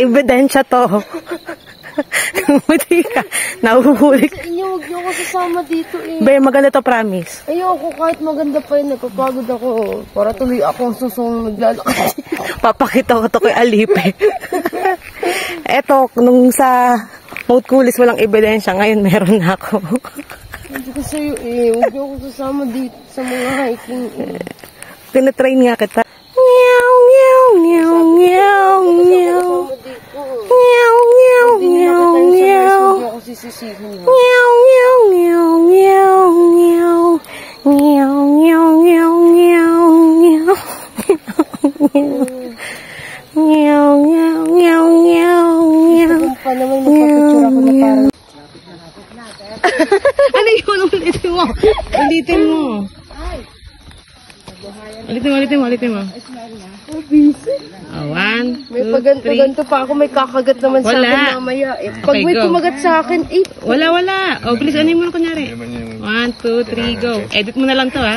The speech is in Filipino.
Ebidensya to. Buti ka. Nahuhuli ka. Inyo, huwag niyo ako sasama dito eh. Be, maganda to, promise. Ayoko, kahit maganda pa yun, nagpapagod ako. Para tuloy akong susunod naglalakad. Papakita ko to kay Alipe. Eto, nung sa Mount Kulis walang ebidensya, ngayon meron na ako. Hindi ko sa'yo eh, huwag niyo ako sasama dito sa mga hiking eh. Tinatrain nga kita. Meow, meow, meow, meow, meow. Meow, meow, meow, meow. Meow, meow, meow, meow, meow. Meow, meow, meow, meow, meow. Meow, meow, meow, meow, meow. Kung pa naman magpapicture ako na parang... Ano yun? Ulitin mo. Ulitin mo. Ulitin mo. Oh, busy. One, May two, three. paganto pa ako, may kakagat naman sa Wala. akin mamaya. Eh, pag Okay, may go. kumagat sa akin, eh. Wala. O, please, ano yung muna kunyari? 1, 2, 3, go. Edit mo na lang to, ha?